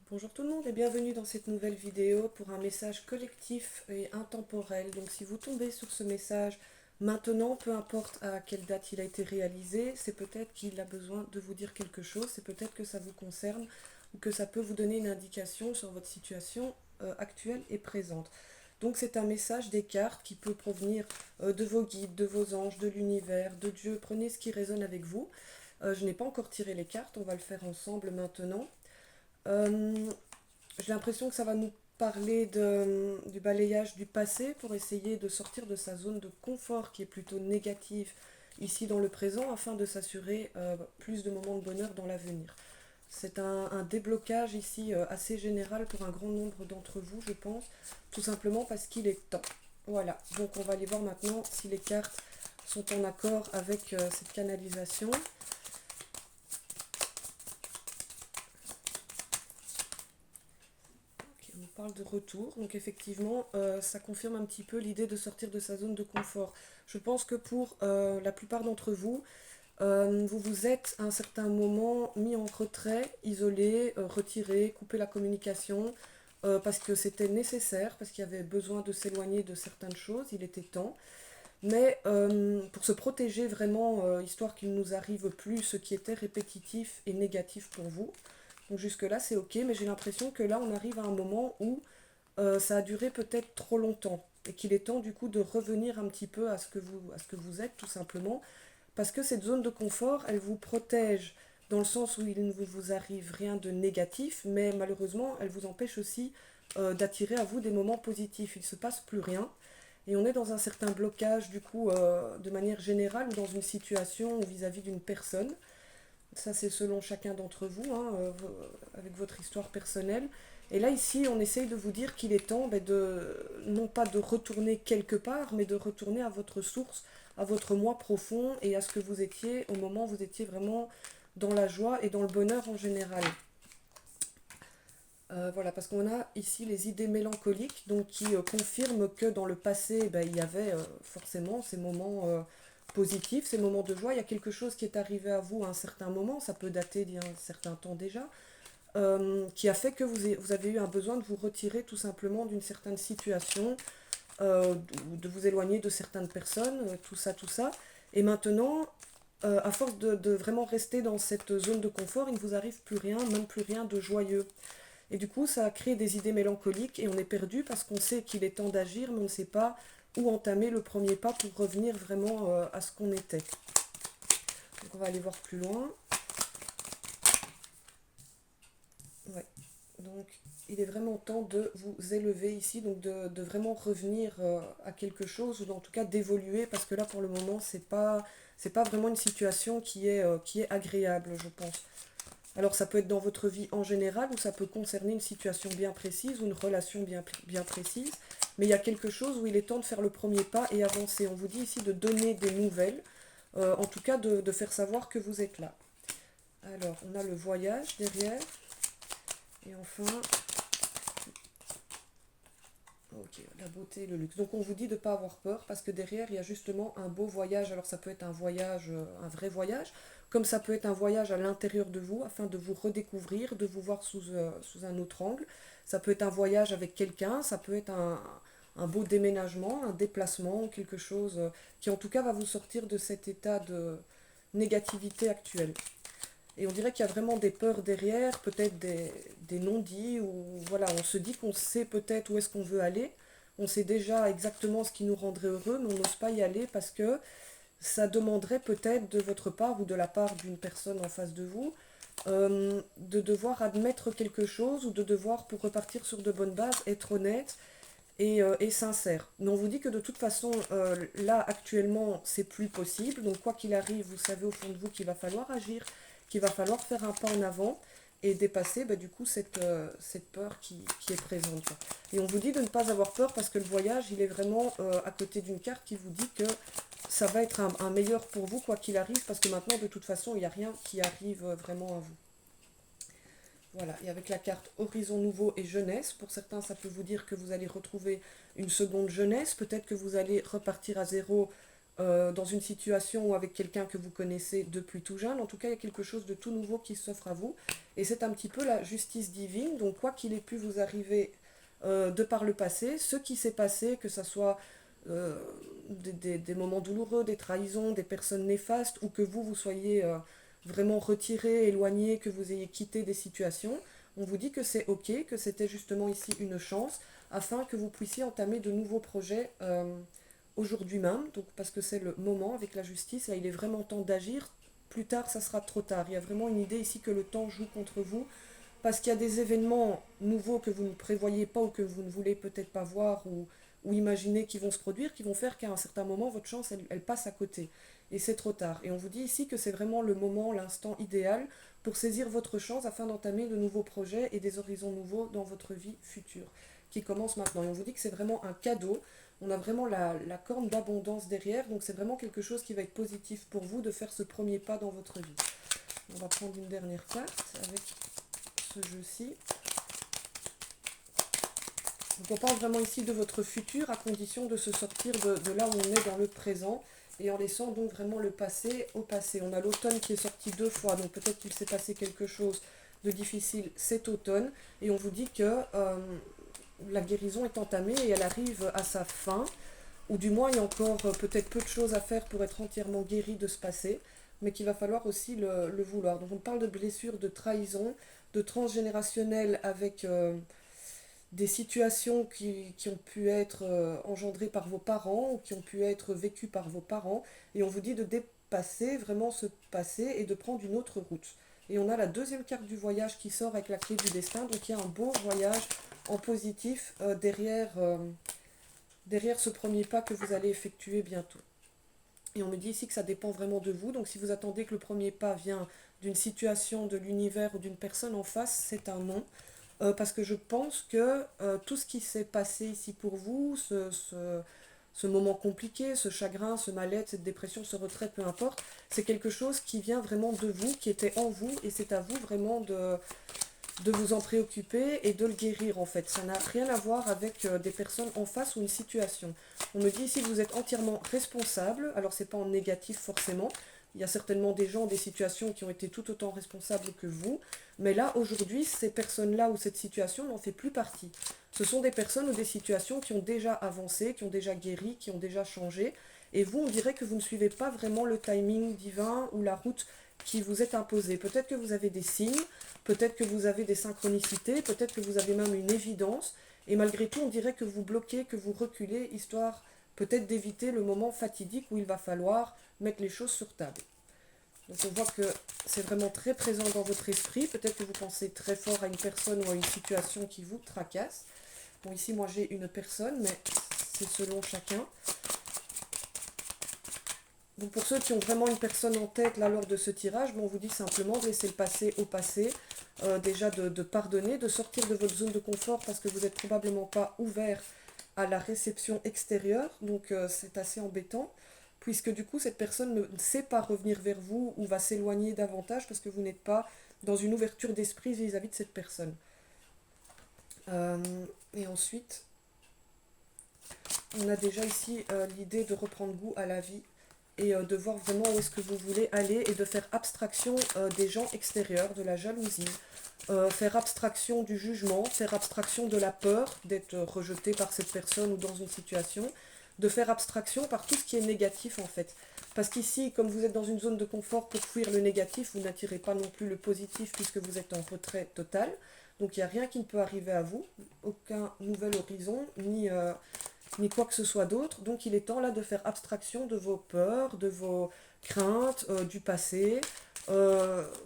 Bonjour tout le monde et bienvenue dans cette nouvelle vidéo pour un message collectif et intemporel. Donc si vous tombez sur ce message maintenant, peu importe à quelle date il a été réalisé, c'est peut-être qu'il a besoin de vous dire quelque chose, c'est peut-être que ça vous concerne ou que ça peut vous donner une indication sur votre situation actuelle et présente. Donc c'est un message des cartes qui peut provenir de vos guides, de vos anges, de l'univers, de Dieu. Prenez ce qui résonne avec vous. Je n'ai pas encore tiré les cartes, on va le faire ensemble maintenant. Euh, j'ai l'impression que ça va nous parler du balayage du passé pour essayer de sortir de sa zone de confort qui est plutôt négative ici dans le présent afin de s'assurer plus de moments de bonheur dans l'avenir. C'est un déblocage ici assez général pour un grand nombre d'entre vous, je pense, tout simplement parce qu'il est temps. Voilà, donc on va aller voir maintenant si les cartes sont en accord avec cette canalisation. On parle de retour, donc effectivement, ça confirme un petit peu l'idée de sortir de sa zone de confort. Je pense que pour la plupart d'entre vous, vous vous êtes à un certain moment mis en retrait, isolé, retiré, coupé la communication, parce que c'était nécessaire, parce qu'il y avait besoin de s'éloigner de certaines choses, il était temps. Mais pour se protéger vraiment, histoire qu'il ne nous arrive plus ce qui était répétitif et négatif pour vous. Donc jusque-là, c'est ok, mais j'ai l'impression que là, on arrive à un moment où ça a duré peut-être trop longtemps et qu'il est temps du coup de revenir un petit peu à ce que vous êtes tout simplement. Parce que cette zone de confort, elle vous protège dans le sens où il ne vous arrive rien de négatif, mais malheureusement, elle vous empêche aussi d'attirer à vous des moments positifs. Il ne se passe plus rien. Et on est dans un certain blocage, du coup, de manière générale, ou dans une situation vis-à-vis d'une personne. Ça, c'est selon chacun d'entre vous, hein, avec votre histoire personnelle. Et là, ici, on essaye de vous dire qu'il est temps non pas de retourner quelque part, mais de retourner à votre source, à votre moi profond et à ce que vous étiez au moment où vous étiez vraiment dans la joie et dans le bonheur en général. Voilà, parce qu'on a ici les idées mélancoliques, donc qui confirment que dans le passé, ben, il y avait forcément ces moments positifs, ces moments de joie. Il y a quelque chose qui est arrivé à vous à un certain moment, ça peut dater d'il y a un certain temps déjà, qui a fait que vous avez eu un besoin de vous retirer tout simplement d'une certaine situation, de vous éloigner de certaines personnes, tout ça, tout ça. Et maintenant, à force de vraiment rester dans cette zone de confort, il ne vous arrive plus rien, même plus rien de joyeux. Et du coup, ça a créé des idées mélancoliques et on est perdu parce qu'on sait qu'il est temps d'agir, mais on ne sait pas où entamer le premier pas pour revenir vraiment à ce qu'on était. Donc on va aller voir plus loin. Ouais. Donc il est vraiment temps de vous élever ici, donc de vraiment revenir à quelque chose, ou en tout cas d'évoluer, parce que là pour le moment c'est pas vraiment une situation qui est agréable, je pense. Alors ça peut être dans votre vie en général ou ça peut concerner une situation bien précise ou une relation bien précise. Mais il y a quelque chose où il est temps de faire le premier pas et avancer. On vous dit ici de donner des nouvelles, en tout cas de faire savoir que vous êtes là. Alors on a le voyage derrière. Et enfin, ok, la beauté et le luxe. Donc on vous dit de ne pas avoir peur parce que derrière il y a justement un beau voyage. Alors ça peut être un voyage, un vrai voyage, comme ça peut être un voyage à l'intérieur de vous afin de vous redécouvrir, de vous voir sous un autre angle. Ça peut être un voyage avec quelqu'un, ça peut être un beau déménagement, un déplacement, quelque chose qui en tout cas va vous sortir de cet état de négativité actuelle. Et on dirait qu'il y a vraiment des peurs derrière, peut-être des non-dits, ou voilà, on se dit qu'on sait peut-être où est-ce qu'on veut aller, on sait déjà exactement ce qui nous rendrait heureux, mais on n'ose pas y aller parce que ça demanderait peut-être de votre part ou de la part d'une personne en face de vous de devoir admettre quelque chose ou de devoir, pour repartir sur de bonnes bases, être honnête et sincère. Mais on vous dit que de toute façon, là actuellement, c'est plus possible. Donc quoi qu'il arrive, vous savez au fond de vous qu'il va falloir agir, qu'il va falloir faire un pas en avant et dépasser bah, du coup cette peur qui est présente, quoi. Et on vous dit de ne pas avoir peur parce que le voyage, il est vraiment à côté d'une carte qui vous dit que ça va être un meilleur pour vous quoi qu'il arrive parce que maintenant de toute façon, il n'y a rien qui arrive vraiment à vous. Voilà, et avec la carte Horizon Nouveau et Jeunesse, pour certains ça peut vous dire que vous allez retrouver une seconde jeunesse, peut-être que vous allez repartir à zéro dans une situation ou avec quelqu'un que vous connaissez depuis tout jeune. En tout cas, il y a quelque chose de tout nouveau qui s'offre à vous. Et c'est un petit peu la justice divine. Donc, quoi qu'il ait pu vous arriver de par le passé, ce qui s'est passé, que ce soit euh, des moments douloureux, des trahisons, des personnes néfastes, ou que vous soyez vraiment retiré, éloigné, que vous ayez quitté des situations, on vous dit que c'est ok, que c'était justement ici une chance, afin que vous puissiez entamer de nouveaux projets aujourd'hui même, donc parce que c'est le moment avec la justice, là il est vraiment temps d'agir, plus tard ça sera trop tard. Il y a vraiment une idée ici que le temps joue contre vous, parce qu'il y a des événements nouveaux que vous ne prévoyez pas ou que vous ne voulez peut-être pas voir ou imaginer qui vont se produire, qui vont faire qu'à un certain moment, votre chance, elle passe à côté. Et c'est trop tard. Et on vous dit ici que c'est vraiment le moment, l'instant idéal pour saisir votre chance afin d'entamer de nouveaux projets et des horizons nouveaux dans votre vie future, qui commence maintenant. Et on vous dit que c'est vraiment un cadeau. On a vraiment la corne d'abondance derrière, donc c'est vraiment quelque chose qui va être positif pour vous de faire ce premier pas dans votre vie. On va prendre une dernière carte avec ce jeu-ci. Donc on parle vraiment ici de votre futur à condition de se sortir de là où on est dans le présent et en laissant donc vraiment le passé au passé. On a l'automne qui est sorti 2 fois, donc peut-être qu'il s'est passé quelque chose de difficile cet automne et on vous dit que la guérison est entamée et elle arrive à sa fin, ou du moins il y a encore peut-être peu de choses à faire pour être entièrement guéri de ce passé, mais qu'il va falloir aussi le vouloir. Donc on parle de blessures, de trahison, de transgénérationnel avec des situations qui ont pu être engendrées par vos parents ou qui ont pu être vécues par vos parents. Et on vous dit de dépasser vraiment ce passé et de prendre une autre route. Et on a la deuxième carte du voyage qui sort avec la clé du destin. Donc il y a un beau voyage en positif derrière ce premier pas que vous allez effectuer bientôt. Et on me dit ici que ça dépend vraiment de vous. Donc si vous attendez que le premier pas vient d'une situation, de l'univers ou d'une personne en face, c'est un non. Parce que je pense que tout ce qui s'est passé ici pour vous, ce moment compliqué, ce chagrin, ce mal-être, cette dépression, ce retrait, peu importe, c'est quelque chose qui vient vraiment de vous, qui était en vous, et c'est à vous vraiment de vous en préoccuper et de le guérir en fait. Ça n'a rien à voir avec des personnes en face ou une situation. On me dit ici que vous êtes entièrement responsable, alors c'est pas en négatif forcément, il y a certainement des gens, des situations qui ont été tout autant responsables que vous, mais là aujourd'hui ces personnes-là ou cette situation n'en fait plus partie. Ce sont des personnes ou des situations qui ont déjà avancé, qui ont déjà guéri, qui ont déjà changé, et vous on dirait que vous ne suivez pas vraiment le timing divin ou la route qui vous est imposée. Peut-être que vous avez des signes, peut-être que vous avez des synchronicités, peut-être que vous avez même une évidence, et malgré tout, on dirait que vous bloquez, que vous reculez, histoire peut-être d'éviter le moment fatidique où il va falloir mettre les choses sur table. Donc on voit que c'est vraiment très présent dans votre esprit, peut-être que vous pensez très fort à une personne ou à une situation qui vous tracasse. Bon, ici, moi j'ai une personne, mais c'est selon chacun. Donc pour ceux qui ont vraiment une personne en tête là lors de ce tirage, bon, on vous dit simplement de laisser le passé au passé, déjà de pardonner, de sortir de votre zone de confort parce que vous n'êtes probablement pas ouvert à la réception extérieure, donc c'est assez embêtant, puisque du coup cette personne ne sait pas revenir vers vous ou va s'éloigner davantage parce que vous n'êtes pas dans une ouverture d'esprit vis-à-vis de cette personne. Euh, et ensuite, on a déjà ici l'idée de reprendre goût à la vie et de voir vraiment où est-ce que vous voulez aller et de faire abstraction des gens extérieurs, de la jalousie, faire abstraction du jugement, faire abstraction de la peur d'être rejeté par cette personne ou dans une situation, de faire abstraction par tout ce qui est négatif en fait. Parce qu'ici, comme vous êtes dans une zone de confort pour fuir le négatif, vous n'attirez pas non plus le positif puisque vous êtes en retrait total. Donc il n'y a rien qui ne peut arriver à vous, aucun nouvel horizon, ni quoi que ce soit d'autre. Donc il est temps là de faire abstraction de vos peurs, de vos craintes, du passé.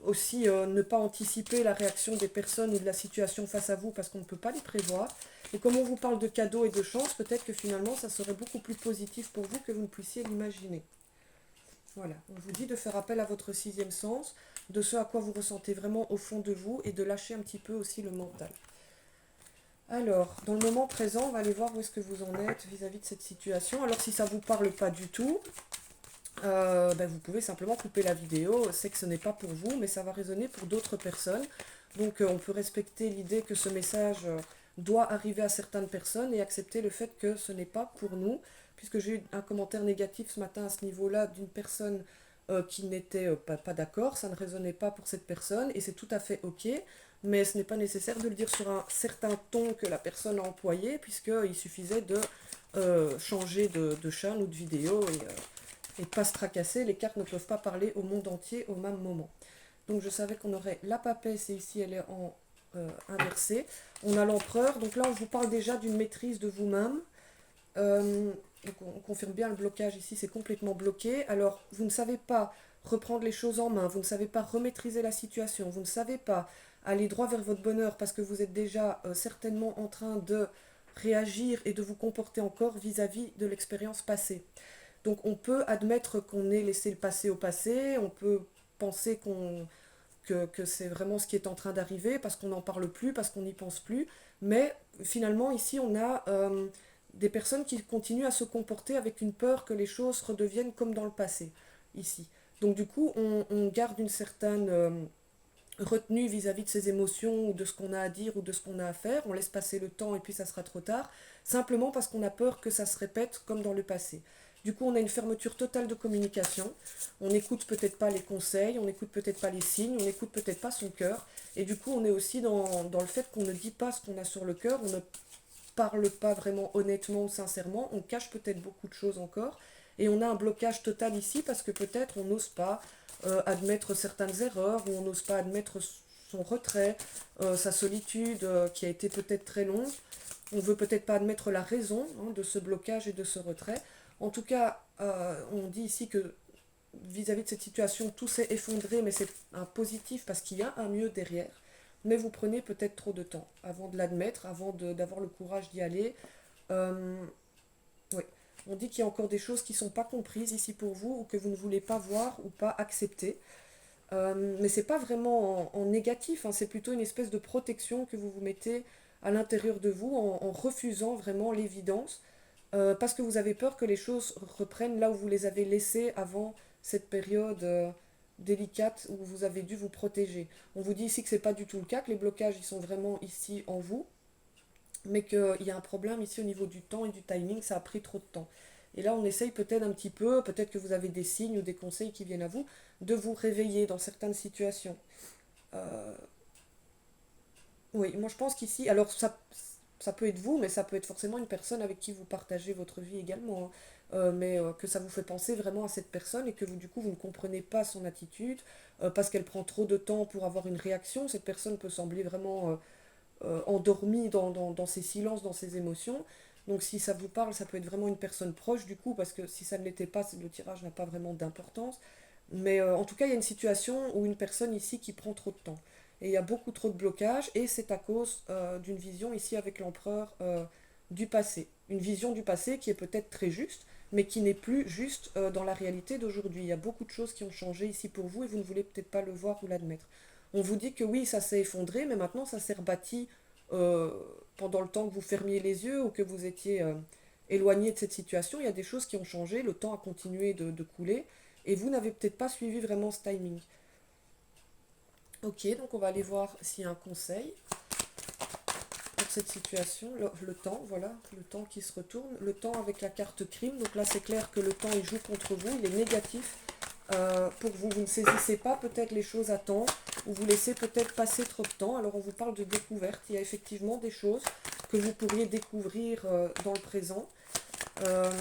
Aussi ne pas anticiper la réaction des personnes ou de la situation face à vous parce qu'on ne peut pas les prévoir. Et comme on vous parle de cadeaux et de chance, peut-être que finalement ça serait beaucoup plus positif pour vous que vous ne puissiez l'imaginer. Voilà, on vous dit de faire appel à votre sixième sens, de ce à quoi vous ressentez vraiment au fond de vous et de lâcher un petit peu aussi le mental. Alors, dans le moment présent, on va aller voir où est-ce que vous en êtes vis-à-vis de cette situation. Alors, si ça ne vous parle pas du tout, vous pouvez simplement couper la vidéo. C'est que ce n'est pas pour vous, mais ça va résonner pour d'autres personnes. Donc, on peut respecter l'idée que ce message doit arriver à certaines personnes et accepter le fait que ce n'est pas pour nous, puisque j'ai eu un commentaire négatif ce matin à ce niveau-là d'une personne qui n'était pas d'accord, ça ne résonnait pas pour cette personne, et c'est tout à fait ok, mais ce n'est pas nécessaire de le dire sur un certain ton que la personne a employé, puisqu'il suffisait de changer de chaîne ou de vidéo, et pas se tracasser, les cartes ne peuvent pas parler au monde entier au même moment. Donc je savais qu'on aurait la papesse, et ici elle est en inversée. On a l'empereur, donc là on vous parle déjà d'une maîtrise de vous-même. Donc on confirme bien le blocage ici, c'est complètement bloqué. Alors vous ne savez pas reprendre les choses en main, vous ne savez pas remaîtriser la situation, vous ne savez pas aller droit vers votre bonheur parce que vous êtes déjà certainement en train de réagir et de vous comporter encore vis-à-vis de l'expérience passée. Donc on peut admettre qu'on ait laissé le passé au passé, on peut penser que c'est vraiment ce qui est en train d'arriver parce qu'on n'en parle plus, parce qu'on n'y pense plus, mais finalement ici on a des personnes qui continuent à se comporter avec une peur que les choses redeviennent comme dans le passé, ici. Donc du coup on garde une certaine retenue vis-à-vis de ses émotions ou de ce qu'on a à dire ou de ce qu'on a à faire, on laisse passer le temps et puis ça sera trop tard, simplement parce qu'on a peur que ça se répète comme dans le passé. Du coup, on a une fermeture totale de communication, on n'écoute peut-être pas les conseils, on n'écoute peut-être pas les signes, on n'écoute peut-être pas son cœur, et du coup, on est aussi dans le fait qu'on ne dit pas ce qu'on a sur le cœur, on ne parle pas vraiment honnêtement ou sincèrement, on cache peut-être beaucoup de choses encore, et on a un blocage total ici parce que peut-être on n'ose pas admettre certaines erreurs, ou on n'ose pas admettre son retrait, sa solitude qui a été peut-être très longue. On ne veut peut-être pas admettre la raison de ce blocage et de ce retrait. En tout cas, on dit ici que vis-à-vis de cette situation, tout s'est effondré, mais c'est un positif parce qu'il y a un mieux derrière. Mais vous prenez peut-être trop de temps avant de l'admettre, avant d'avoir le courage d'y aller. Euh, oui. On dit qu'il y a encore des choses qui ne sont pas comprises ici pour vous, ou que vous ne voulez pas voir ou pas accepter. Mais c'est pas vraiment en négatif, hein, c'est plutôt une espèce de protection que vous vous mettez à l'intérieur de vous en refusant vraiment l'évidence, parce que vous avez peur que les choses reprennent là où vous les avez laissées avant cette période délicate où vous avez dû vous protéger. On vous dit ici que c'est pas du tout le cas, que les blocages ils sont vraiment ici en vous, mais qu'il y a un problème ici au niveau du temps et du timing, ça a pris trop de temps. Et là, on essaye peut-être un petit peu, peut-être que vous avez des signes ou des conseils qui viennent à vous, de vous réveiller dans certaines situations. Euh, oui, moi je pense qu'ici, alors ça peut être vous, mais ça peut être forcément une personne avec qui vous partagez votre vie également, hein. Mais que ça vous fait penser vraiment à cette personne et que vous, du coup, vous ne comprenez pas son attitude, parce qu'elle prend trop de temps pour avoir une réaction. Cette personne peut sembler vraiment endormie dans ses silences, dans ses émotions. Donc si ça vous parle, ça peut être vraiment une personne proche du coup, parce que si ça ne l'était pas, le tirage n'a pas vraiment d'importance. Mais en tout cas, il y a une situation où une personne ici qui prend trop de temps. Et il y a beaucoup trop de blocages, et c'est à cause d'une vision ici avec l'empereur du passé. Une vision du passé qui est peut-être très juste, mais qui n'est plus juste dans la réalité d'aujourd'hui. Il y a beaucoup de choses qui ont changé ici pour vous, et vous ne voulez peut-être pas le voir ou l'admettre. On vous dit que oui, ça s'est effondré, mais maintenant ça s'est rebâti euh, pendant le temps que vous fermiez les yeux ou que vous étiez éloigné de cette situation. Il y a des choses qui ont changé, le temps a continué de couler, et vous n'avez peut-être pas suivi vraiment ce timing. Ok, donc on va aller voir s'il y a un conseil pour cette situation. Le temps, voilà, le temps qui se retourne. Le temps avec la carte crime, donc là c'est clair que le temps il joue contre vous, il est négatif. Pour vous, vous ne saisissez pas peut-être les choses à temps, ou vous laissez peut-être passer trop de temps. Alors on vous parle de découverte, il y a effectivement des choses que vous pourriez découvrir dans le présent. Euh,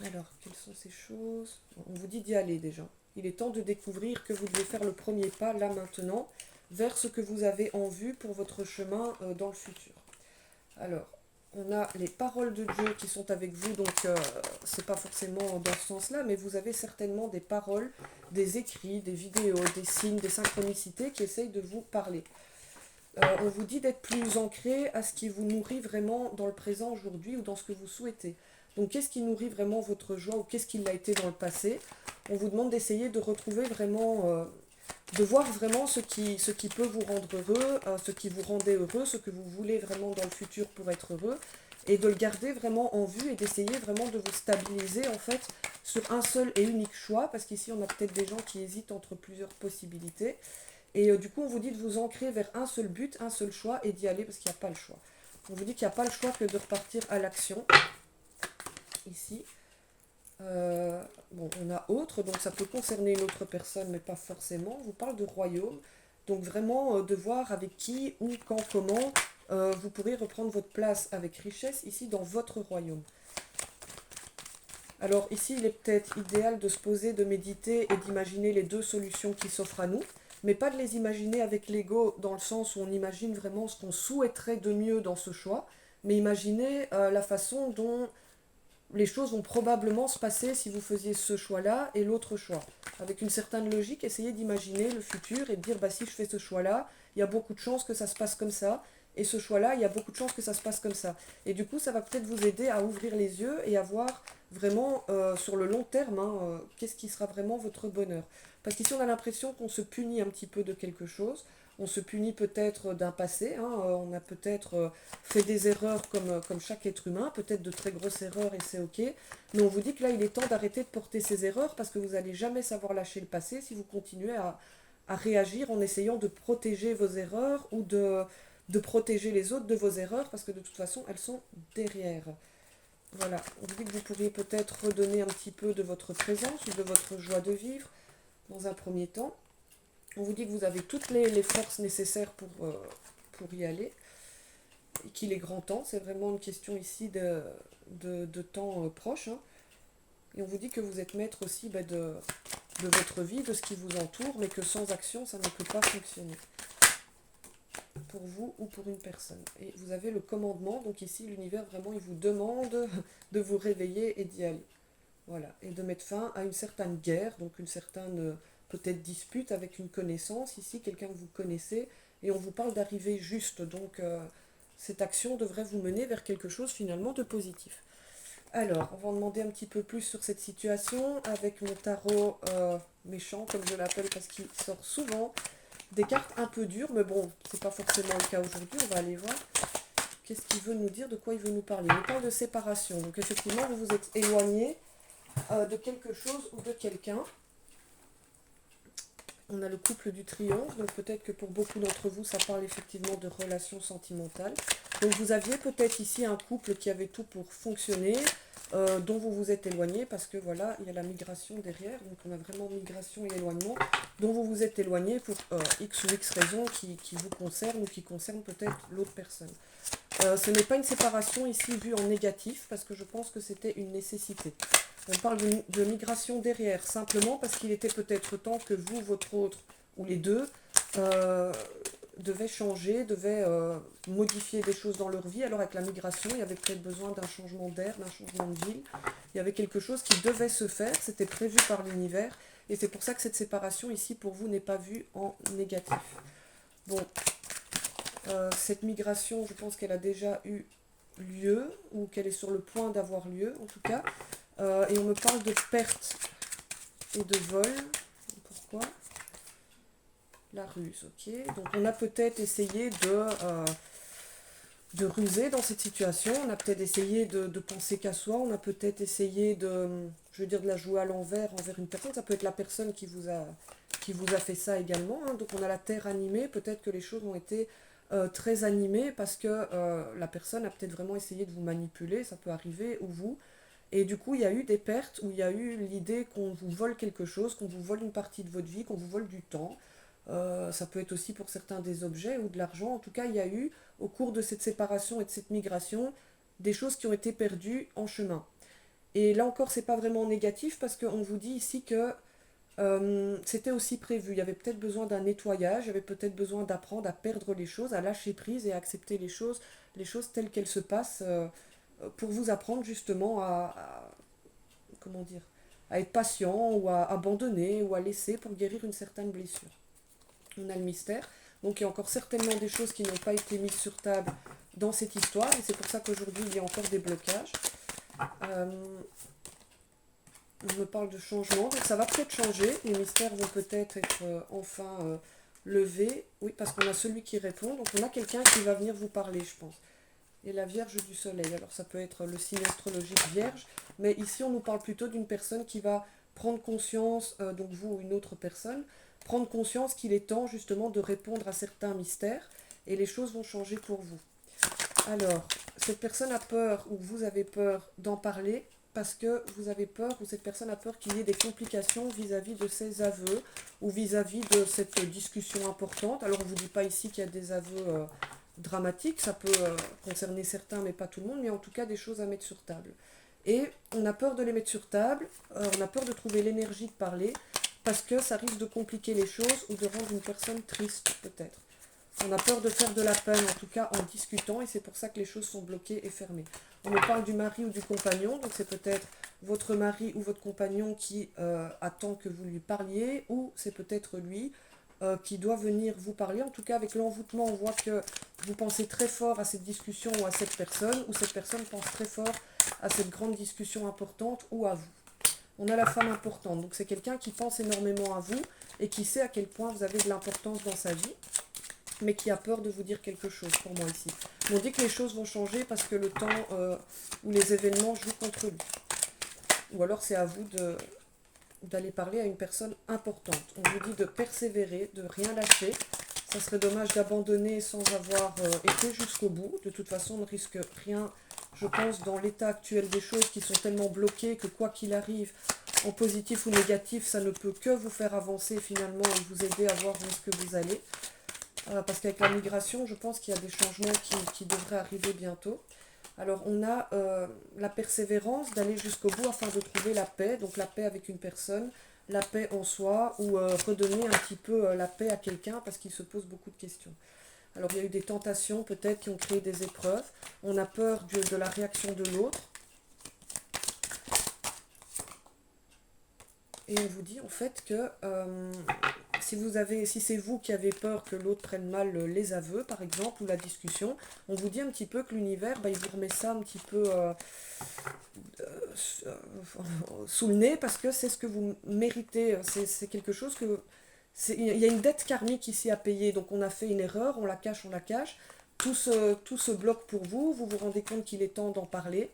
alors, quelles sont ces choses? On vous dit d'y aller déjà. Il est temps de découvrir que vous devez faire le premier pas là maintenant vers ce que vous avez en vue pour votre chemin dans le futur. Alors, on a les paroles de Dieu qui sont avec vous, donc c'est pas forcément dans ce sens-là, mais vous avez certainement des paroles, des écrits, des vidéos, des signes, des synchronicités qui essayent de vous parler. On vous dit d'être plus ancré à ce qui vous nourrit vraiment dans le présent aujourd'hui ou dans ce que vous souhaitez. Donc qu'est-ce qui nourrit vraiment votre joie ou qu'est-ce qui l'a été dans le passé? On vous demande d'essayer de retrouver vraiment, de voir vraiment ce qui peut vous rendre heureux, ce qui vous rendait heureux, ce que vous voulez vraiment dans le futur pour être heureux, et de le garder vraiment en vue et d'essayer vraiment de vous stabiliser en fait sur un seul et unique choix, parce qu'ici on a peut-être des gens qui hésitent entre plusieurs possibilités. Et du coup, on vous dit de vous ancrer vers un seul but, un seul choix, et d'y aller parce qu'il n'y a pas le choix. On vous dit qu'il n'y a pas le choix que de repartir à l'action. ici. Bon, on a autre, donc ça peut concerner une autre personne, mais pas forcément. On vous parle de royaume, donc vraiment de voir avec qui, où, quand, comment, vous pourrez reprendre votre place avec richesse ici dans votre royaume. Alors ici, il est peut-être idéal de se poser, de méditer et d'imaginer les deux solutions qui s'offrent à nous, mais pas de les imaginer avec l'ego dans le sens où on imagine vraiment ce qu'on souhaiterait de mieux dans ce choix, mais imaginer la façon dont les choses vont probablement se passer si vous faisiez ce choix-là et l'autre choix. Avec une certaine logique, essayez d'imaginer le futur et de dire, bah, si je fais ce choix-là, il y a beaucoup de chances que ça se passe comme ça, et ce choix-là, il y a beaucoup de chances que ça se passe comme ça. Et du coup, ça va peut-être vous aider à ouvrir les yeux et à voir vraiment sur le long terme, hein, qu'est-ce qui sera vraiment votre bonheur. Parce qu'ici, on a l'impression qu'on se punit un petit peu de quelque chose. On se punit peut-être d'un passé, hein, on a peut-être fait des erreurs comme chaque être humain, peut-être de très grosses erreurs et c'est ok. Mais on vous dit que là, il est temps d'arrêter de porter ces erreurs parce que vous n'allez jamais savoir lâcher le passé si vous continuez à réagir en essayant de protéger vos erreurs ou de protéger les autres de vos erreurs parce que de toute façon, elles sont derrière. Voilà, on vous dit que vous pourriez peut-être redonner un petit peu de votre présence ou de votre joie de vivre dans un premier temps. On vous dit que vous avez toutes les forces nécessaires pour y aller et qu'il est grand temps. C'est vraiment une question ici de temps proche, hein. Et on vous dit que vous êtes maître aussi de votre vie, de ce qui vous entoure, mais que sans action, ça ne peut pas fonctionner. Pour vous ou pour une personne. Et vous avez le commandement, donc ici l'univers vraiment il vous demande de vous réveiller et d'y aller. Voilà, et de mettre fin à une certaine guerre, donc une certaine peut-être dispute avec une connaissance, ici quelqu'un que vous connaissez, et on vous parle d'arriver juste, donc cette action devrait vous mener vers quelque chose finalement de positif. Alors, on va en demander un petit peu plus sur cette situation avec mon tarot méchant, comme je l'appelle, parce qu'il sort souvent des cartes un peu dures, mais bon, c'est pas forcément le cas aujourd'hui, on va aller voir. Qu'est-ce qu'il veut nous dire, de quoi il veut nous parler? Il nous parle de séparation, donc effectivement, vous vous êtes éloigné de quelque chose ou de quelqu'un. On a le couple du triomphe, donc peut-être que pour beaucoup d'entre vous, ça parle effectivement de relations sentimentales. Donc vous aviez peut-être ici un couple qui avait tout pour fonctionner, dont vous vous êtes éloigné, parce que voilà, il y a la migration derrière, donc on a vraiment migration et éloignement, dont vous vous êtes éloigné pour X ou X raisons qui vous concernent ou qui concernent peut-être l'autre personne. Ce n'est pas une séparation ici vue en négatif, parce que je pense que c'était une nécessité. On parle de migration derrière, simplement parce qu'il était peut-être temps que vous, votre autre, ou les deux, devaient changer, devaient modifier des choses dans leur vie. Alors avec la migration, il y avait peut-être besoin d'un changement d'air, d'un changement de ville. Il y avait quelque chose qui devait se faire, c'était prévu par l'univers. Et c'est pour ça que cette séparation ici, pour vous, n'est pas vue en négatif. Bon, cette migration, je pense qu'elle a déjà eu lieu, ou qu'elle est sur le point d'avoir lieu, en tout cas. Et on me parle de perte et de vol. Pourquoi? La ruse, ok. Donc on a peut-être essayé de ruser dans cette situation, on a peut-être essayé de penser qu'à soi, on a peut-être essayé de la jouer à l'envers envers une personne. Ça peut être la personne qui vous a fait ça également, hein. Donc on a la terre animée, peut-être que les choses ont été très animées parce que la personne a peut-être vraiment essayé de vous manipuler, ça peut arriver, ou vous. Et du coup, il y a eu des pertes où il y a eu l'idée qu'on vous vole quelque chose, qu'on vous vole une partie de votre vie, qu'on vous vole du temps. Ça peut être aussi pour certains des objets ou de l'argent. En tout cas, il y a eu, au cours de cette séparation et de cette migration, des choses qui ont été perdues en chemin. Et là encore, c'est pas vraiment négatif parce qu'on vous dit ici que c'était aussi prévu. Il y avait peut-être besoin d'un nettoyage, il y avait peut-être besoin d'apprendre à perdre les choses, à lâcher prise et à accepter les choses telles qu'elles se passent. Pour vous apprendre justement comment dire, à être patient ou à abandonner ou à laisser pour guérir une certaine blessure. On a le mystère, donc il y a encore certainement des choses qui n'ont pas été mises sur table dans cette histoire et c'est pour ça qu'aujourd'hui il y a encore des blocages. On me parle de changement, donc ça va peut-être changer, les mystères vont peut-être être enfin levés. Oui, parce qu'on a celui qui répond, donc on a quelqu'un qui va venir vous parler, je pense. Et la Vierge du Soleil. Alors ça peut être le signe astrologique Vierge, mais ici on nous parle plutôt d'une personne qui va prendre conscience, donc vous ou une autre personne, prendre conscience qu'il est temps justement de répondre à certains mystères et les choses vont changer pour vous. Alors, cette personne a peur ou vous avez peur d'en parler parce que vous avez peur, ou cette personne a peur qu'il y ait des complications vis-à-vis de ses aveux, ou vis-à-vis de cette discussion importante. Alors, on ne vous dit pas ici qu'il y a des aveux dramatiques, ça peut concerner certains, mais pas tout le monde, mais en tout cas des choses à mettre sur table. Et on a peur de les mettre sur table, on a peur de trouver l'énergie de parler, parce que ça risque de compliquer les choses, ou de rendre une personne triste, peut-être. On a peur de faire de la peine, en tout cas en discutant, et c'est pour ça que les choses sont bloquées et fermées. On me parle du mari ou du compagnon, donc c'est peut-être votre mari ou votre compagnon qui attend que vous lui parliez, ou c'est peut-être lui qui doit venir vous parler. En tout cas, avec l'envoûtement, on voit que vous pensez très fort à cette discussion ou à cette personne, ou cette personne pense très fort à cette grande discussion importante ou à vous. On a la femme importante, donc c'est quelqu'un qui pense énormément à vous et qui sait à quel point vous avez de l'importance dans sa vie, mais qui a peur de vous dire quelque chose, pour moi ici. Mais on dit que les choses vont changer parce que le temps ou les événements jouent contre lui. Ou alors c'est à vous d'aller parler à une personne importante. On vous dit de persévérer, de rien lâcher. Ça serait dommage d'abandonner sans avoir été jusqu'au bout. De toute façon, on ne risque rien, je pense, dans l'état actuel des choses qui sont tellement bloquées que quoi qu'il arrive, en positif ou négatif, ça ne peut que vous faire avancer finalement et vous aider à voir où est-ce que vous allez. Parce qu'avec la migration, je pense qu'il y a des changements qui devraient arriver bientôt. Alors on a la persévérance d'aller jusqu'au bout afin de trouver la paix, donc la paix avec une personne, la paix en soi, ou redonner un petit peu la paix à quelqu'un parce qu'il se pose beaucoup de questions. Alors il y a eu des tentations peut-être qui ont créé des épreuves, on a peur de la réaction de l'autre, et on vous dit en fait que si c'est vous qui avez peur que l'autre prenne mal les aveux, par exemple, ou la discussion, on vous dit un petit peu que l'univers, il vous remet ça un petit peu sous le nez parce que c'est ce que vous méritez. C'est quelque chose que... Il y a une dette karmique ici à payer, donc on a fait une erreur, on la cache, on la cache. Tout se bloque pour vous, vous vous rendez compte qu'il est temps d'en parler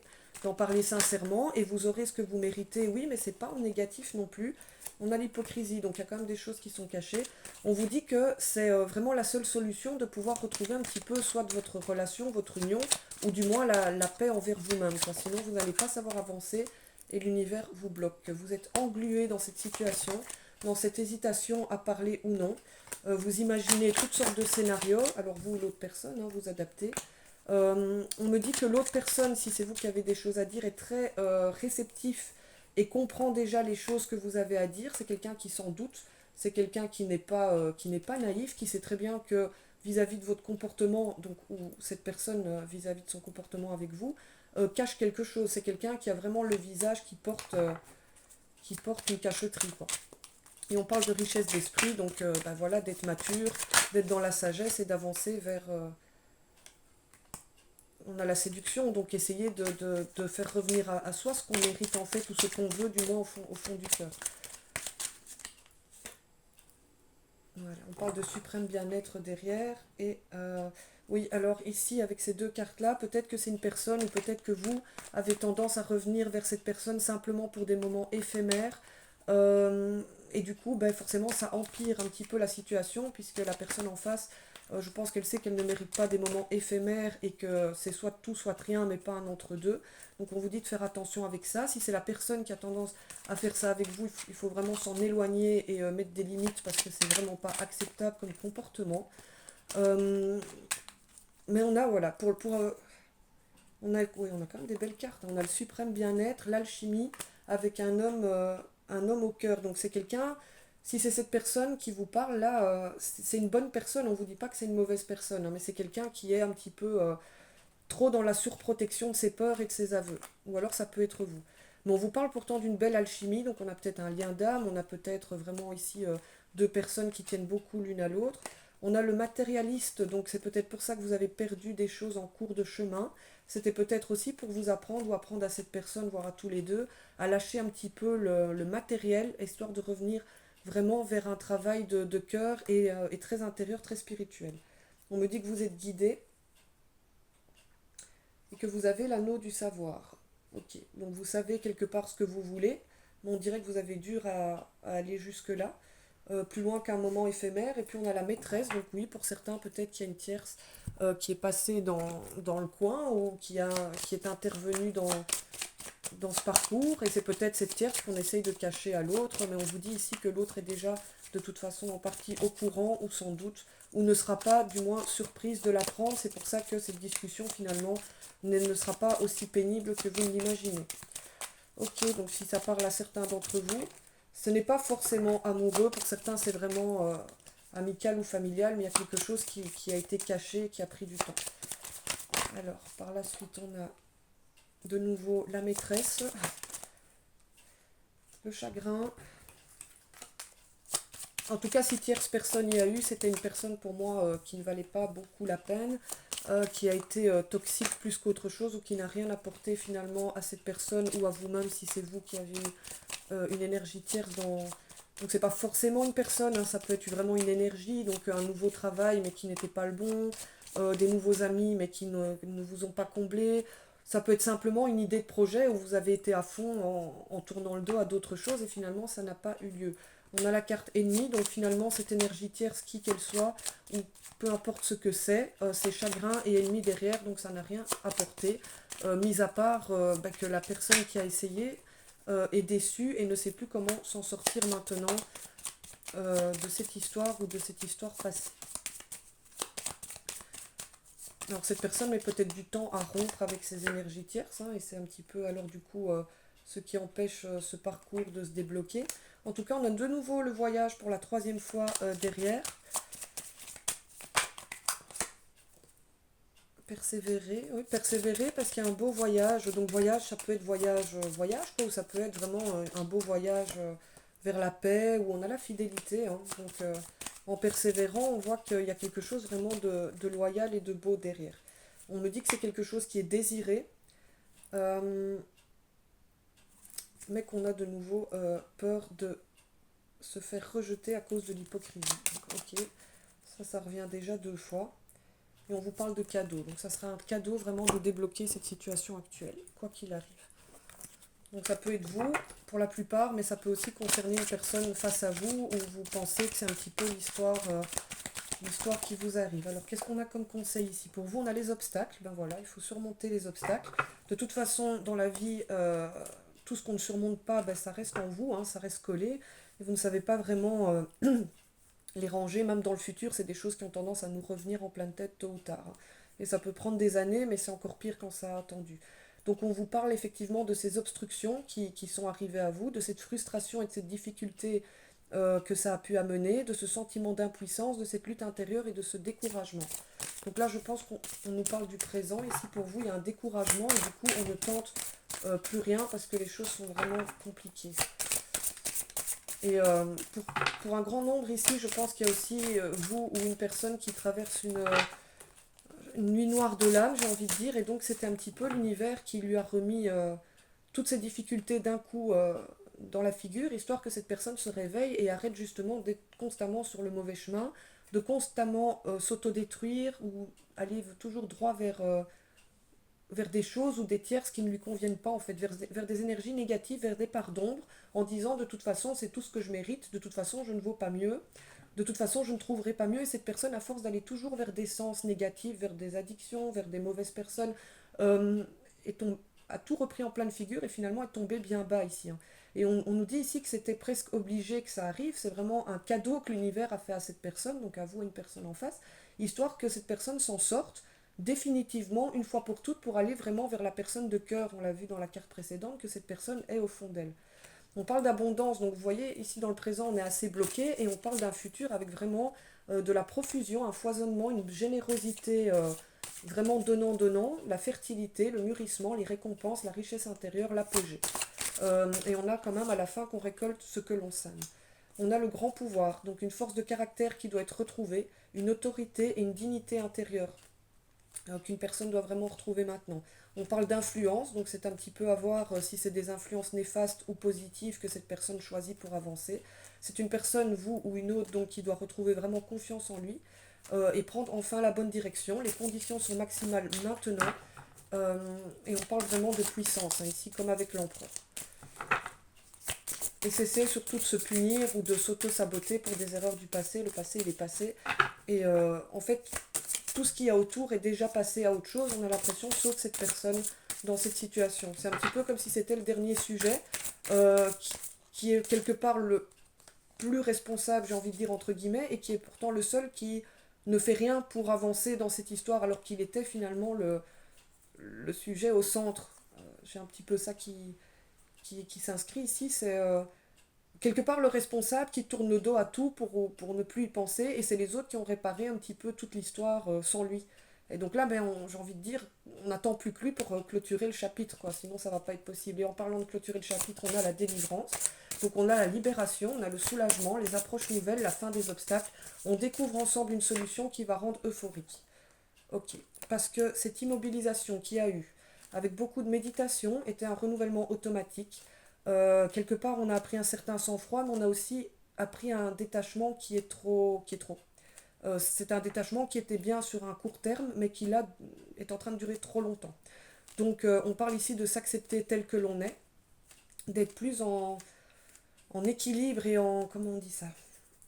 sincèrement, et vous aurez ce que vous méritez, oui, mais c'est pas en négatif non plus. On a l'hypocrisie, donc il y a quand même des choses qui sont cachées. On vous dit que c'est vraiment la seule solution de pouvoir retrouver un petit peu soit de votre relation, votre union, ou du moins la paix envers vous-même. Sinon, vous n'allez pas savoir avancer et l'univers vous bloque. Vous êtes englué dans cette situation, dans cette hésitation à parler ou non. Vous imaginez toutes sortes de scénarios, alors vous ou l'autre personne, vous adaptez. On me dit que l'autre personne, si c'est vous qui avez des choses à dire, est très réceptif et comprend déjà les choses que vous avez à dire. C'est quelqu'un qui s'en doute, c'est quelqu'un qui n'est pas naïf, qui sait très bien que vis-à-vis de votre comportement, donc ou cette personne vis-à-vis de son comportement avec vous, cache quelque chose. C'est quelqu'un qui a vraiment le visage qui porte une cachotterie, quoi. Et on parle de richesse d'esprit, donc voilà, d'être mature, d'être dans la sagesse et d'avancer vers... on a la séduction, donc essayer de faire revenir à soi ce qu'on mérite en fait, ou ce qu'on veut du moins au fond du cœur. Voilà, on parle de suprême bien-être derrière, et oui, alors ici avec ces deux cartes-là, peut-être que c'est une personne, ou peut-être que vous avez tendance à revenir vers cette personne simplement pour des moments éphémères, et du coup, forcément, ça empire un petit peu la situation, puisque la personne en face, je pense qu'elle sait qu'elle ne mérite pas des moments éphémères, et que c'est soit tout, soit rien, mais pas un entre-deux. Donc on vous dit de faire attention avec ça. Si c'est la personne qui a tendance à faire ça avec vous, il faut vraiment s'en éloigner et mettre des limites, parce que c'est vraiment pas acceptable comme comportement. Mais on a, voilà, on a quand même des belles cartes. On a le suprême bien-être, l'alchimie, avec un homme au cœur. Donc c'est quelqu'un, si c'est cette personne qui vous parle, là, c'est une bonne personne. On ne vous dit pas que c'est une mauvaise personne, mais c'est quelqu'un qui est un petit peu trop dans la surprotection de ses peurs et de ses aveux. Ou alors ça peut être vous. Mais on vous parle pourtant d'une belle alchimie, donc on a peut-être un lien d'âme, on a peut-être vraiment ici deux personnes qui tiennent beaucoup l'une à l'autre. On a le matérialiste, donc c'est peut-être pour ça que vous avez perdu des choses en cours de chemin. C'était peut-être aussi pour vous apprendre, ou apprendre à cette personne, voire à tous les deux, à lâcher un petit peu le matériel, histoire de revenir vraiment vers un travail de cœur et très intérieur, très spirituel. On me dit que vous êtes guidé et que vous avez l'anneau du savoir. Ok, donc vous savez quelque part ce que vous voulez, mais on dirait que vous avez dur à aller jusque-là, plus loin qu'un moment éphémère. Et puis on a la maîtresse, donc oui, pour certains peut-être qu'il y a une tierce qui est passée dans le coin, ou qui est intervenue dans ce parcours, et c'est peut-être cette tierce qu'on essaye de cacher à l'autre, mais on vous dit ici que l'autre est déjà de toute façon en partie au courant, ou sans doute, ou ne sera pas du moins surprise de l'apprendre. C'est pour ça que cette discussion finalement ne sera pas aussi pénible que vous ne l'imaginez. Ok, donc si ça parle à certains d'entre vous, ce n'est pas forcément amoureux, pour certains c'est vraiment amical ou familial, mais il y a quelque chose qui a été caché, qui a pris du temps. Alors, par la suite, on a de nouveau la maîtresse, le chagrin. En tout cas, si tierce personne y a eu, c'était une personne pour moi qui ne valait pas beaucoup la peine, qui a été toxique plus qu'autre chose, ou qui n'a rien apporté finalement à cette personne ou à vous-même si c'est vous qui avez eu une énergie tierce dans... Donc c'est pas forcément une personne, hein, ça peut être vraiment une énergie, donc un nouveau travail mais qui n'était pas le bon, des nouveaux amis mais qui ne vous ont pas comblé. Ça peut être simplement une idée de projet où vous avez été à fond en tournant le dos à d'autres choses et finalement ça n'a pas eu lieu. On a la carte ennemie, donc finalement cette énergie tierce, qui qu'elle soit, ou peu importe ce que c'est chagrin et ennemi derrière, donc ça n'a rien apporté, mis à part que la personne qui a essayé est déçue et ne sait plus comment s'en sortir maintenant de cette histoire ou de cette histoire passée. Alors cette personne met peut-être du temps à rompre avec ses énergies tierces, hein, et c'est un petit peu alors du coup ce qui empêche ce parcours de se débloquer. En tout cas, on a de nouveau le voyage pour la 3e fois derrière. Persévérer, oui, persévérer parce qu'il y a un beau voyage. Donc voyage, ça peut être voyage quoi, ou ça peut être vraiment un beau voyage vers la paix, où on a la fidélité. Hein. Donc en persévérant, on voit qu'il y a quelque chose vraiment de loyal et de beau derrière. On me dit que c'est quelque chose qui est désiré, euh, mais qu'on a de nouveau peur de se faire rejeter à cause de l'hypocrisie. Donc, ok, ça revient déjà 2 fois. Et on vous parle de cadeau. Donc ça sera un cadeau vraiment de débloquer cette situation actuelle, quoi qu'il arrive. Donc ça peut être vous, pour la plupart, mais ça peut aussi concerner une personne face à vous, où vous pensez que c'est un petit peu l'histoire qui vous arrive. Alors qu'est-ce qu'on a comme conseil ici? Pour vous, on a les obstacles. Ben voilà, il faut surmonter les obstacles. De toute façon, dans la vie, tout ce qu'on ne surmonte pas, ben, ça reste en vous, hein, ça reste collé. Et vous ne savez pas vraiment les ranger, même dans le futur, c'est des choses qui ont tendance à nous revenir en pleine tête tôt ou tard. Hein. Et ça peut prendre des années, mais c'est encore pire quand ça a attendu. Donc on vous parle effectivement de ces obstructions qui sont arrivées à vous, de cette frustration et de cette difficulté que ça a pu amener, de ce sentiment d'impuissance, de cette lutte intérieure et de ce découragement. Donc là, je pense qu'on nous parle du présent. Ici, pour vous, il y a un découragement et du coup, on ne tente plus rien parce que les choses sont vraiment compliquées. Et pour un grand nombre ici, je pense qu'il y a aussi vous ou une personne qui traverse une nuit noire de l'âme, j'ai envie de dire, et donc c'était un petit peu l'univers qui lui a remis toutes ces difficultés d'un coup dans la figure, histoire que cette personne se réveille et arrête justement d'être constamment sur le mauvais chemin, de constamment s'autodétruire ou aller toujours droit vers des choses ou des tierces qui ne lui conviennent pas, en fait, vers des énergies négatives, vers des parts d'ombre, en disant de toute façon c'est tout ce que je mérite, de toute façon je ne vaux pas mieux, de toute façon je ne trouverai pas mieux, et cette personne, à force d'aller toujours vers des sens négatifs, vers des addictions, vers des mauvaises personnes, euh, a tout repris en pleine figure et finalement est tombée bien bas ici. Hein. Et on nous dit ici que c'était presque obligé que ça arrive, c'est vraiment un cadeau que l'univers a fait à cette personne, donc à vous, une personne en face, histoire que cette personne s'en sorte définitivement, une fois pour toutes, pour aller vraiment vers la personne de cœur. On l'a vu dans la carte précédente, que cette personne est au fond d'elle. On parle d'abondance, donc vous voyez, ici dans le présent, on est assez bloqué, et on parle d'un futur avec vraiment de la profusion, un foisonnement, une générosité vraiment donnant-donnant, la fertilité, le mûrissement, les récompenses, la richesse intérieure, l'apogée. Et on a quand même à la fin qu'on récolte ce que l'on sème. On a le grand pouvoir, donc une force de caractère qui doit être retrouvée, une autorité et une dignité intérieure qu'une personne doit vraiment retrouver maintenant. On parle d'influence, donc c'est un petit peu à voir si c'est des influences néfastes ou positives que cette personne choisit pour avancer. C'est une personne, vous ou une autre, donc qui doit retrouver vraiment confiance en lui et prendre enfin la bonne direction. Les conditions sont maximales maintenant et on parle vraiment de puissance, hein, ici comme avec l'empereur. Et cesser surtout de se punir ou de s'auto-saboter pour des erreurs du passé. Le passé, il est passé. Et en fait, tout ce qu'il y a autour est déjà passé à autre chose, on a l'impression, sauf cette personne dans cette situation. C'est un petit peu comme si c'était le dernier sujet, qui est quelque part le plus responsable, j'ai envie de dire entre guillemets, et qui est pourtant le seul qui ne fait rien pour avancer dans cette histoire, alors qu'il était finalement le sujet au centre. J'ai un petit peu ça qui s'inscrit ici, c'est quelque part le responsable qui tourne le dos à tout pour ne plus y penser, et c'est les autres qui ont réparé un petit peu toute l'histoire sans lui. Et donc là, ben, j'ai envie de dire, on n'attend plus que lui pour clôturer le chapitre, quoi, sinon ça va pas être possible. Et en parlant de clôturer le chapitre, on a la délivrance, donc on a la libération, on a le soulagement, les approches nouvelles, la fin des obstacles. On découvre ensemble une solution qui va rendre euphorique. Ok, parce que cette immobilisation qu'il y a eu, avec beaucoup de méditation, était un renouvellement automatique. Quelque part, on a appris un certain sang-froid, mais on a aussi appris un détachement qui est trop. C'est un détachement qui était bien sur un court terme, mais qui là est en train de durer trop longtemps. Donc, on parle ici de s'accepter tel que l'on est, d'être plus en équilibre et en, comment on dit ça,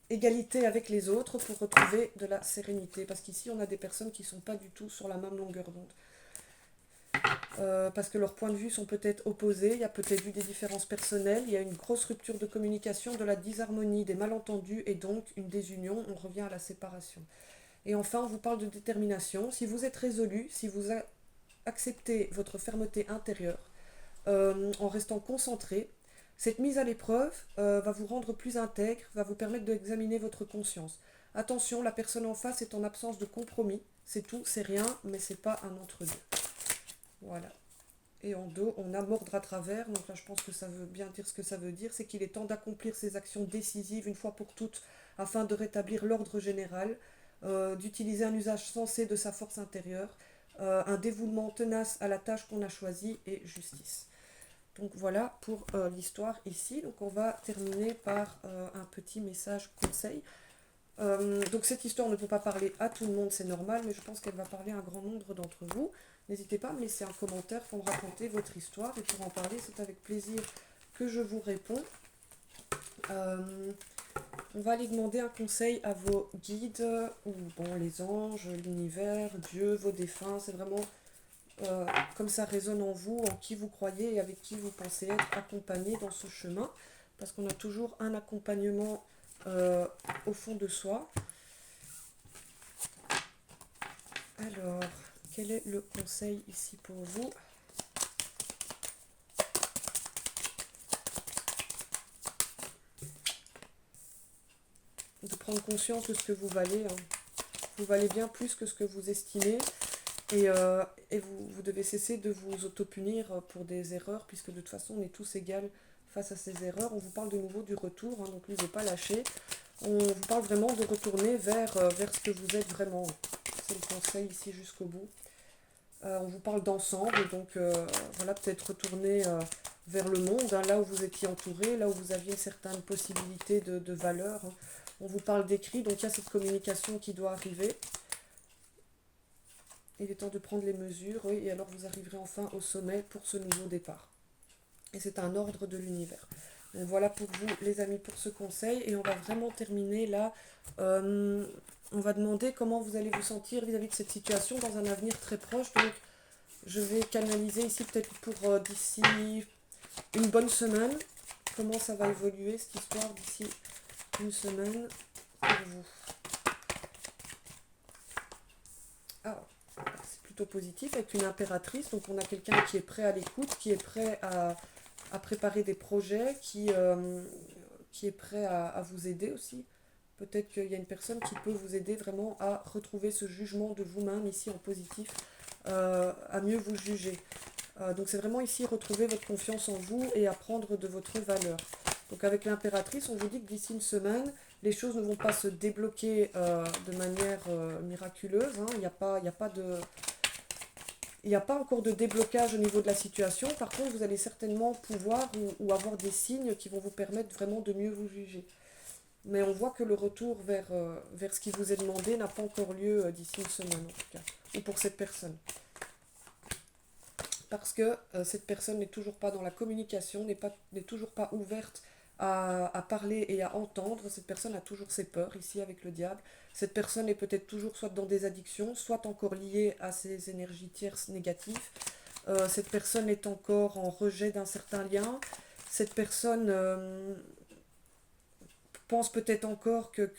égalité avec les autres pour retrouver de la sérénité. Parce qu'ici, on a des personnes qui ne sont pas du tout sur la même longueur d'onde. Parce que leurs points de vue sont peut-être opposés, il y a peut-être eu des différences personnelles, il y a une grosse rupture de communication, de la disharmonie, des malentendus et donc une désunion, on revient à la séparation. Et enfin, on vous parle de détermination. Si vous êtes résolu, si vous acceptez votre fermeté intérieure, en restant concentré, cette mise à l'épreuve va vous rendre plus intègre, va vous permettre d'examiner votre conscience. Attention, la personne en face est en absence de compromis, c'est tout, c'est rien, mais c'est pas un entre-deux. Voilà. Et en dos, on a mordre à travers, donc là je pense que ça veut bien dire ce que ça veut dire, c'est qu'il est temps d'accomplir ces actions décisives une fois pour toutes afin de rétablir l'ordre général, d'utiliser un usage sensé de sa force intérieure, un dévouement tenace à la tâche qu'on a choisie et justice. Donc voilà pour l'histoire ici. Donc on va terminer par un petit message conseil. Donc cette histoire ne peut pas parler à tout le monde, c'est normal, mais je pense qu'elle va parler à un grand nombre d'entre vous. N'hésitez pas à me laisser un commentaire pour me raconter votre histoire et pour en parler, c'est avec plaisir que je vous réponds. On va aller demander un conseil à vos guides, ou bon, les anges, l'univers, Dieu, vos défunts, c'est vraiment comme ça résonne en vous, en qui vous croyez et avec qui vous pensez être accompagné dans ce chemin, parce qu'on a toujours un accompagnement au fond de soi. Alors, quel est le conseil ici pour vous? De prendre conscience de ce que vous valez. Hein. Vous valez bien plus que ce que vous estimez. Et vous devez cesser de vous auto-punir pour des erreurs, puisque de toute façon, on est tous égaux face à ces erreurs. On vous parle de nouveau du retour, hein, donc n'osez pas lâcher. On vous parle vraiment de retourner vers ce que vous êtes vraiment. C'est le conseil ici jusqu'au bout. On vous parle d'ensemble, donc voilà, peut-être retourner vers le monde, hein, là où vous étiez entouré, là où vous aviez certaines possibilités de valeur. Hein. On vous parle d'écrit, donc il y a cette communication qui doit arriver. Il est temps de prendre les mesures, oui, et alors vous arriverez enfin au sommet pour ce nouveau départ. Et c'est un ordre de l'univers. Donc voilà pour vous les amis pour ce conseil, et on va vraiment terminer là. On va demander comment vous allez vous sentir vis-à-vis de cette situation dans un avenir très proche. Donc je vais canaliser ici peut-être pour d'ici une bonne semaine. Comment ça va évoluer cette histoire d'ici une semaine pour vous. Ah, c'est plutôt positif avec une impératrice. Donc on a quelqu'un qui est prêt à l'écoute, qui est prêt à préparer des projets, qui est prêt à vous aider aussi. Peut-être qu'il y a une personne qui peut vous aider vraiment à retrouver ce jugement de vous-même ici en positif, à mieux vous juger. Donc c'est vraiment ici retrouver votre confiance en vous et apprendre de votre valeur. Donc avec l'impératrice, on vous dit que d'ici une semaine, les choses ne vont pas se débloquer de manière miraculeuse. Hein. Il n'y a pas de... Il n'y a pas encore de déblocage au niveau de la situation. Par contre, vous allez certainement pouvoir ou avoir des signes qui vont vous permettre vraiment de mieux vous juger. Mais on voit que le retour vers ce qui vous est demandé n'a pas encore lieu d'ici une semaine en tout cas. Ou pour cette personne. Parce que cette personne n'est toujours pas dans la communication, n'est toujours pas ouverte à parler et à entendre. Cette personne a toujours ses peurs ici avec le diable. Cette personne est peut-être toujours soit dans des addictions, soit encore liée à ces énergies tierces négatives. Cette personne est encore en rejet d'un certain lien. Cette personne pense peut-être encore qu'il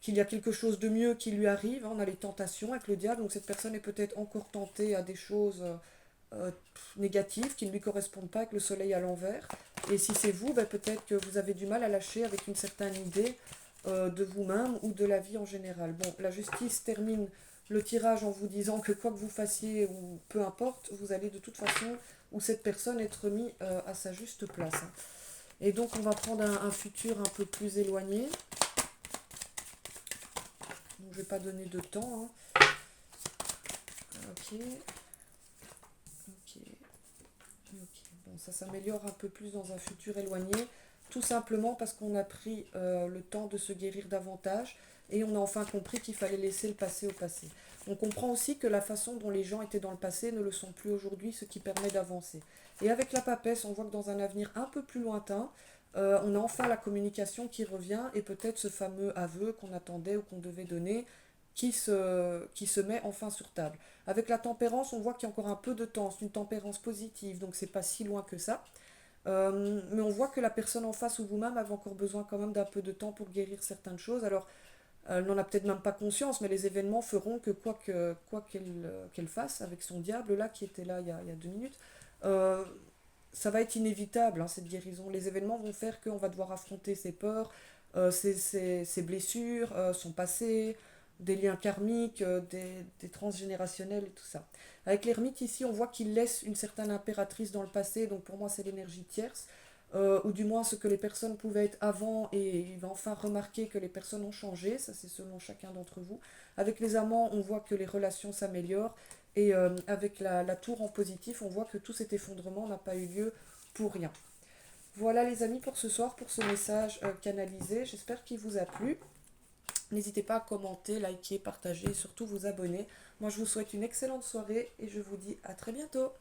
y a quelque chose de mieux qui lui arrive. On a les tentations avec le diable, donc cette personne est peut-être encore tentée à des choses négatives qui ne lui correspondent pas avec le soleil à l'envers. Et si c'est vous, ben, peut-être que vous avez du mal à lâcher avec une certaine idée de vous-même ou de la vie en général. Bon, la justice termine le tirage en vous disant que quoi que vous fassiez ou peu importe, vous allez de toute façon, ou cette personne, être mis à sa juste place, hein. Et donc on va prendre un futur un peu plus éloigné. Donc, je ne vais pas donner de temps, hein. Ok, ok, ok. Bon, ça s'améliore un peu plus dans un futur éloigné, tout simplement parce qu'on a pris le temps de se guérir davantage et on a enfin compris qu'il fallait laisser le passé au passé. On comprend aussi que la façon dont les gens étaient dans le passé ne le sont plus aujourd'hui, ce qui permet d'avancer. Et avec la papesse, on voit que dans un avenir un peu plus lointain, on a enfin la communication qui revient et peut-être ce fameux aveu qu'on attendait ou qu'on devait donner qui se met enfin sur table. Avec la tempérance, on voit qu'il y a encore un peu de temps, c'est une tempérance positive, donc c'est pas si loin que ça. Mais on voit que la personne en face ou vous-même avez encore besoin quand même d'un peu de temps pour guérir certaines choses. Alors, elle n'en a peut-être même pas conscience, mais les événements feront que quoi qu'elle fasse avec son diable là, qui était là il y a 2 minutes, euh, ça va être inévitable, hein, cette guérison. Les événements vont faire qu'on va devoir affronter ses peurs, ses blessures, son passé, des liens karmiques, des transgénérationnels et tout ça. Avec l'ermite ici, on voit qu'il laisse une certaine impératrice dans le passé, donc pour moi c'est l'énergie tierce, ou du moins ce que les personnes pouvaient être avant, et il va enfin remarquer que les personnes ont changé, ça c'est selon chacun d'entre vous. Avec les amants, on voit que les relations s'améliorent, et avec la tour en positif, on voit que tout cet effondrement n'a pas eu lieu pour rien. Voilà les amis pour ce soir, pour ce message canalisé. J'espère qu'il vous a plu. N'hésitez pas à commenter, liker, partager et surtout vous abonner. Moi je vous souhaite une excellente soirée et je vous dis à très bientôt.